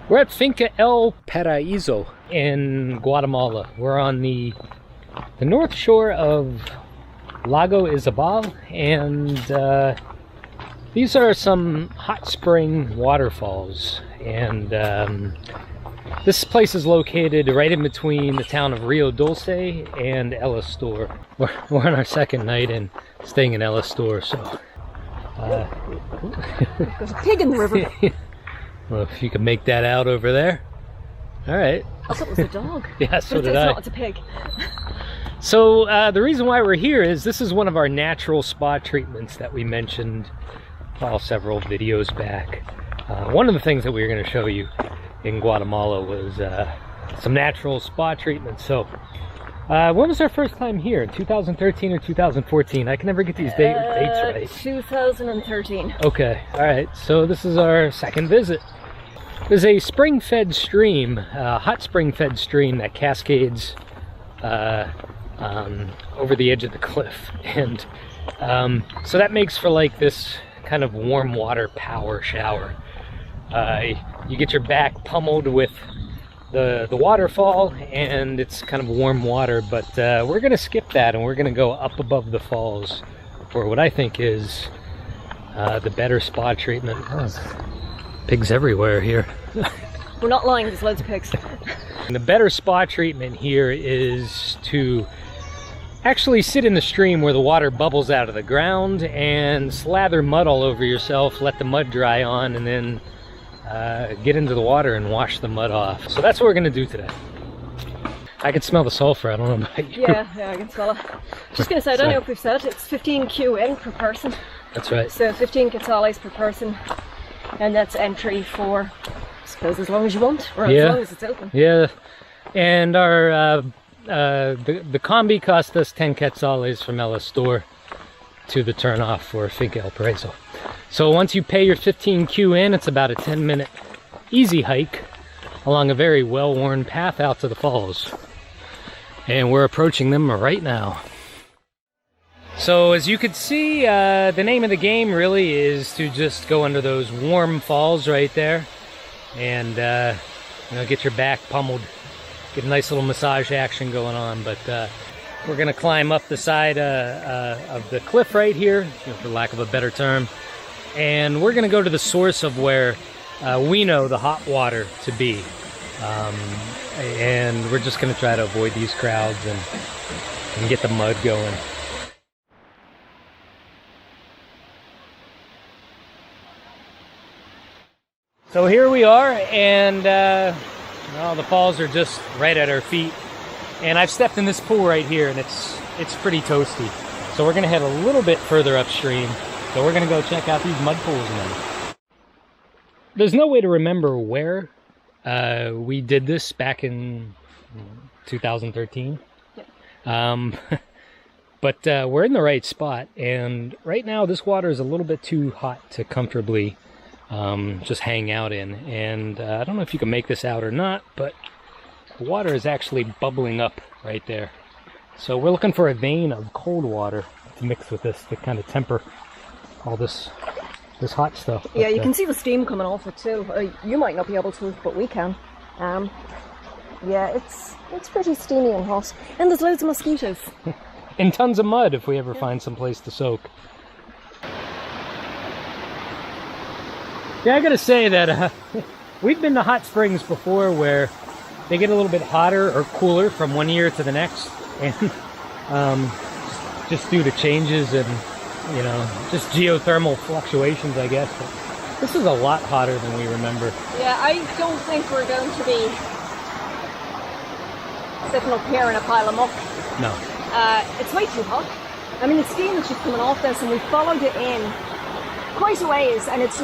We're at Finca el Paraíso in Guatemala. We're on the north shore of Lago Izabal, and these are some hot spring waterfalls. And this place is located right in between the town of Rio Dulce and Estor. We're on our second night and staying in Estor, so... There's a pig in the river. Well, if you can make that out over there. All right. I thought it was a dog. Yeah, so did I. It's not, it's a pig. So the reason why we're here is this is one of our natural spa treatments that we mentioned several videos back. One of the things that we were going to show you in Guatemala was some natural spa treatments. So when was our first time here? 2013 or 2014? I can never get these dates right. 2013. Okay, all right. So this is our second visit. There's a spring-fed stream, hot spring-fed stream that cascades over the edge of the cliff, and so that makes for like this kind of warm water power shower. You get your back pummeled with the waterfall, and it's kind of warm water, but we're gonna skip that and we're gonna go up above the falls for what I think is the better spa treatment. Pigs everywhere here. We're not lying, there's loads of pigs. The better spa treatment here is to actually sit in the stream where the water bubbles out of the ground and slather mud all over yourself, let the mud dry on, and then get into the water and wash the mud off. So that's what we're gonna do today. I can smell the sulfur, I don't know about you. Yeah, I can smell it. Just gonna say, I don't know if we've said, it's 15 QN per person. That's right. So 15 quetzales per person, and that's entry for, I suppose, as long as you want, or as long as it's open. Yeah, and our the combi cost us 10 quetzales from Estor to the turnoff for Finca el Paraíso. So once you pay your 15 QN, it's about a 10-minute easy hike along a very well-worn path out to the falls. And we're approaching them right now. So as you can see, the name of the game really is to just go under those warm falls right there and you know, get your back pummeled, get a nice little massage action going on. But we're gonna climb up the side of the cliff right here, you know, for lack of a better term, and we're gonna go to the source of where we know the hot water to be, and we're just gonna try to avoid these crowds and get the mud going. So here we are, and well, the falls are just right at our feet. And I've stepped in this pool right here, and it's pretty toasty. So we're gonna head a little bit further upstream. So we're gonna go check out these mud pools now. There's no way to remember where we did this back in 2013. Yep. But we're in the right spot, and right now this water is a little bit too hot to comfortably just hang out in. And I don't know if you can make this out or not, but the water is actually bubbling up right there. So we're looking for a vein of cold water to mix with this to kind of temper all this hot stuff. Yeah, you can see the steam coming off it too. You might not be able to, but we can. Yeah, it's pretty steamy and hot. And there's loads of mosquitoes. And tons of mud if we ever find some place to soak. Yeah, I gotta say that we've been to hot springs before where they get a little bit hotter or cooler from one year to the next, and just due to changes and, you know, just geothermal fluctuations, I guess. But this is a lot hotter than we remember. Yeah, I don't think we're going to be sitting up here in a pile of muck. No. It's way too hot. I mean, the steam is just coming off this, and we followed it in quite a ways, and it's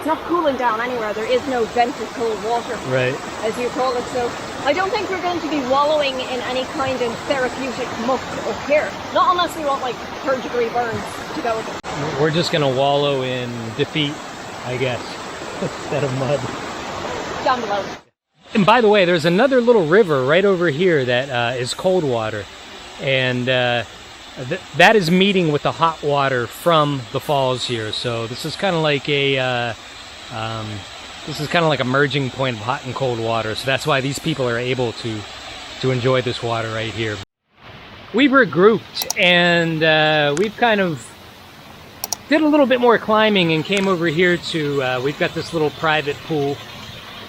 not cooling down anywhere. There is no vented cold water, right, as you call it. So I don't think we're going to be wallowing in any kind of therapeutic muck up here. Not unless we want like 3rd-degree burns to go with it. We're just gonna wallow in defeat, I guess, instead of mud. Down below. And by the way, there's another little river right over here that is cold water, and that is meeting with the hot water from the falls here. So this is kind of like a this is kind of like a merging point of hot and cold water. So that's why these people are able to enjoy this water right here. We've regrouped, and we've kind of did a little bit more climbing and came over here to, we've got this little private pool,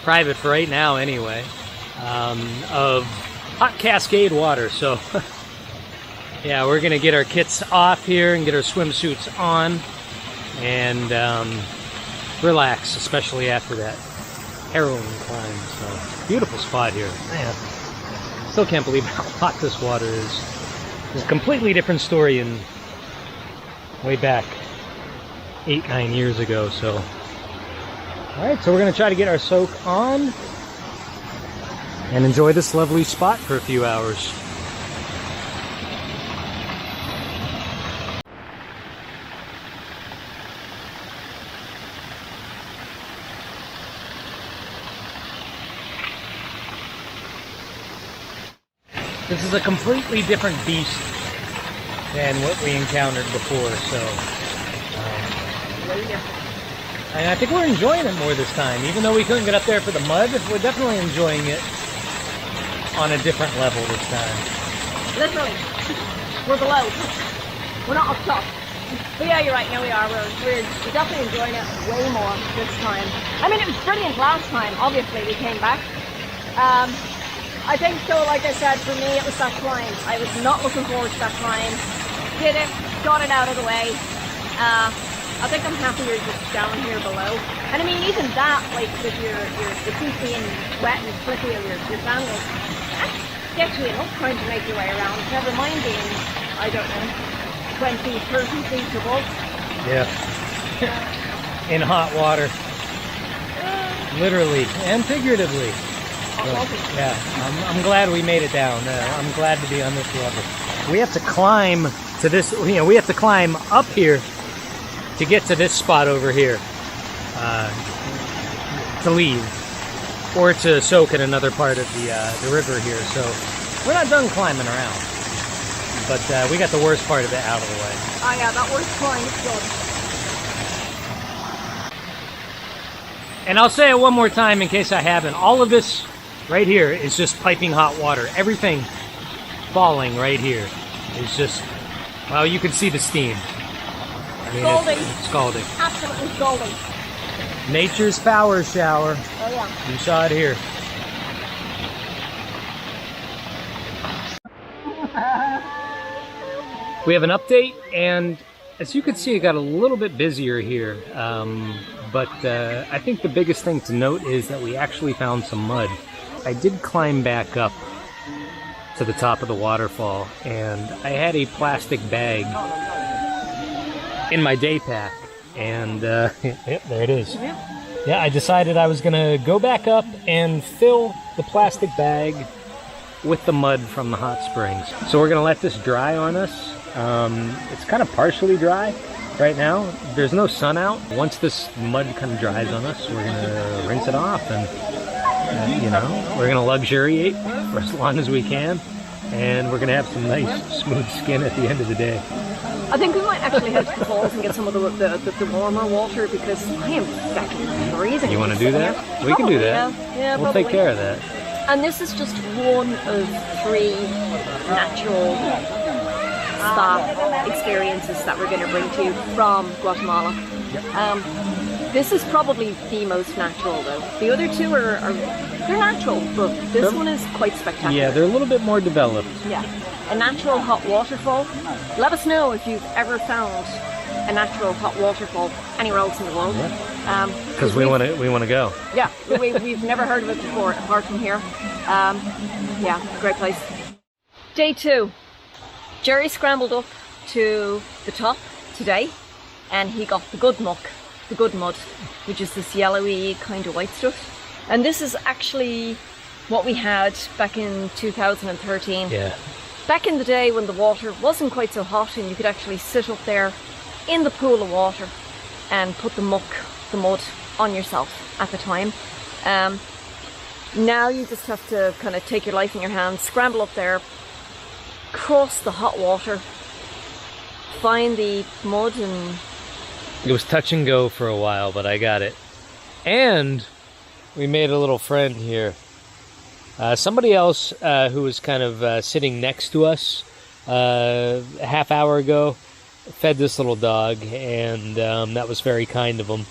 private for right now anyway, of hot cascade water. So yeah, we're gonna get our kits off here and get our swimsuits on and relax, especially after that harrowing climb. So beautiful spot here, man. Still can't believe how hot this water is. It's a completely different story in way back 8-9 years ago. So all right, so we're gonna try to get our soak on and enjoy this lovely spot for a few hours. This is a completely different beast than what we encountered before, so and I think we're enjoying it more this time. Even though we couldn't get up there for the mud, we're definitely enjoying it on a different level this time. Literally, we're below. We're not up top. But yeah, you're right. Now we are. We're definitely enjoying it way more this time. I mean, it was brilliant last time. Obviously, we came back. I think so. Like I said, for me, it was that climb. I was not looking forward to that climb. Did it, got it out of the way. I think I'm happier just down here below. And I mean, even that, like with your feet being wet and slippy of your sandals, that gets you enough time to make your way around. Never mind being, I don't know, 20, 30 feet above. Yeah. In hot water. Literally and figuratively. So, yeah, I'm glad we made it down. I'm glad to be on this level. We have to climb to this, you know, we have to climb up here to get to this spot over here to leave or to soak in another part of the river here. So we're not done climbing around, but we got the worst part of it out of the way. Oh yeah, that worst climb is good. And I'll say it one more time in case I haven't. All of this right here is just piping hot water. Everything falling right here is just, well, you can see the steam. I mean, scalding. It's scalding. Absolutely scalding. Nature's power shower. Oh yeah. You saw it here. We have an update, and as you can see, it got a little bit busier here. But I think the biggest thing to note is that we actually found some mud. I did climb back up to the top of the waterfall, and I had a plastic bag in my day pack, and yep, there it is. Yeah, I decided I was gonna go back up and fill the plastic bag with the mud from the hot springs. So we're gonna let this dry on us. It's kind of partially dry right now. There's no sun out. Once this mud kind of dries on us, we're gonna rinse it off, and you know, we're gonna luxuriate for as long as we can, and we're gonna have some nice smooth skin at the end of the day. I think we might actually head to the falls and get some of the warmer water, because I am fucking freezing. You want to do that? We can do that. Yeah, we'll take care of that. And this is just one of 3 natural spa experiences that we're going to bring to you from Guatemala. This is probably the most natural, though. The other 2 are they're natural, but this one is quite spectacular. Yeah, they're a little bit more developed. Yeah, a natural hot waterfall. Let us know if you've ever found a natural hot waterfall anywhere else in the world. Because we want to go. Yeah, we've never heard of it before, apart from here. Yeah, great place. Day 2. Jerry scrambled up to the top today, and he got the good muck, the good mud, which is this yellowy kind of white stuff. And this is actually what we had back in 2013. Yeah. Back in the day when the water wasn't quite so hot, and you could actually sit up there in the pool of water and put the muck, the mud on yourself at the time. Now you just have to kind of take your life in your hands, scramble up there, cross the hot water, find the mud, and it was touch and go for a while, but I got it. And We made a little friend here. Somebody else who was kind of sitting next to us a half hour ago fed this little dog, and that was very kind of him.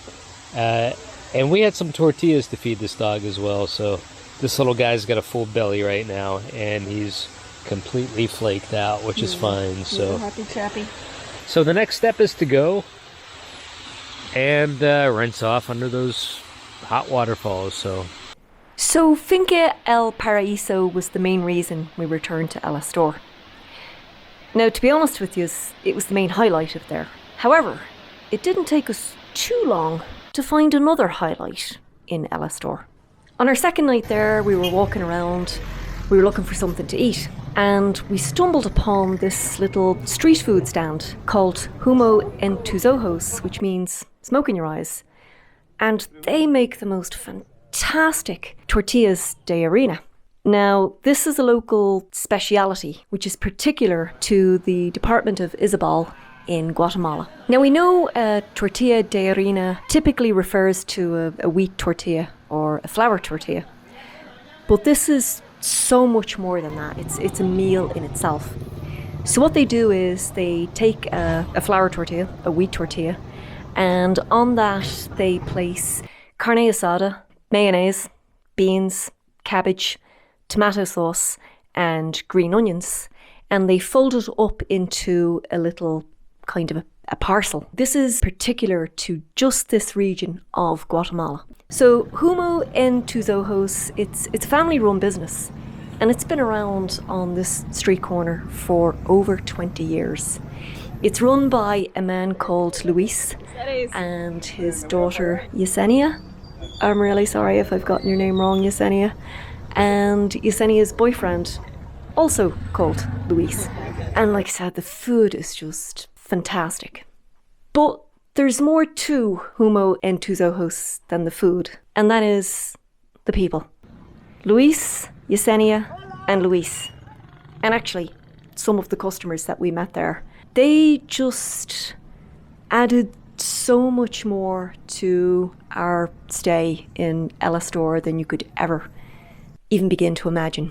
And we had some tortillas to feed this dog as well, so this little guy's got a full belly right now, and he's completely flaked out, which is fine. So happy chappy. So the next step is to go and rinse off under those hot waterfalls. So Finca el Paraíso was the main reason we returned to El Estor. Now, to be honest with you, it was the main highlight of there. However, it didn't take us too long to find another highlight in El Estor. On our second night there, we were walking around, we were looking for something to eat, and we stumbled upon this little street food stand called Humo en Tus Ojos, which means smoke in your eyes. And they make the most fantastic Tortillas de Harina. Now, this is a local speciality, which is particular to the Department of Izabal in Guatemala. Now, we know a tortilla de harina typically refers to a wheat tortilla or a flour tortilla, but this is so much more than that. It's a meal in itself. So what they do is they take a flour tortilla, a wheat tortilla, and on that they place carne asada, mayonnaise, beans, cabbage, tomato sauce, and green onions, and they fold it up into a little kind of a parcel. This is particular to just this region of Guatemala. So Humo en Tus Ojos, it's a family-run business, and it's been around on this street corner for over 20 years. It's run by a man called Luis and his daughter Yesenia. I'm really sorry if I've gotten your name wrong, Yesenia. And Yesenia's boyfriend, also called Luis. And like I said, the food is just fantastic. But there's more to Humo en Tus Ojos than the food, and that is the people. Luis, Yesenia, and Luis. And actually, some of the customers that we met there, they just added so much more to our stay in El Estor than you could ever even begin to imagine.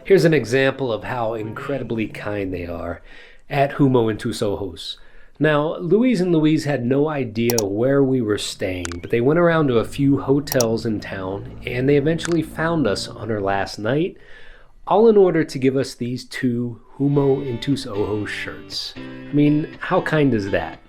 Here's an example of how incredibly kind they are at Humo en Tus Ojos. Now, Luis and Louise had no idea where we were staying, but they went around to a few hotels in town, and they eventually found us on our last night, all in order to give us these 2 Humo en Tus Ojos shirts. I mean, how kind is that?